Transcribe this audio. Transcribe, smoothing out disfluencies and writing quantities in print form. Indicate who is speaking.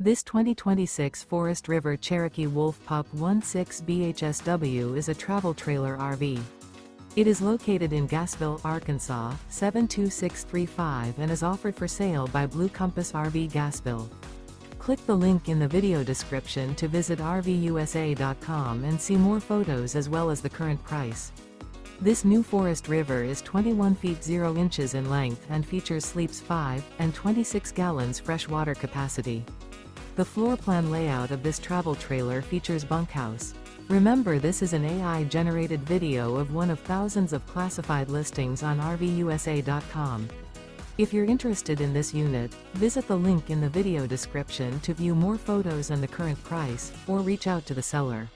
Speaker 1: This 2026 Forest River Cherokee Wolf Pup 16 BHSW is a travel trailer RV. It is located in Gassville, Arkansas, 72635 and is offered for sale by Blue Compass RV Gassville. Click the link in the video description to visit RVUSA.com and see more photos as well as the current price. This new Forest River is 21 feet 0 inches in length and features sleeps 5 and 26 gallons fresh water capacity. The floor plan layout of this travel trailer features bunkhouse. Remember, this is an AI-generated video of one of thousands of classified listings on RVUSA.com. If you're interested in this unit, visit the link in the video description to view more photos and the current price, or reach out to the seller.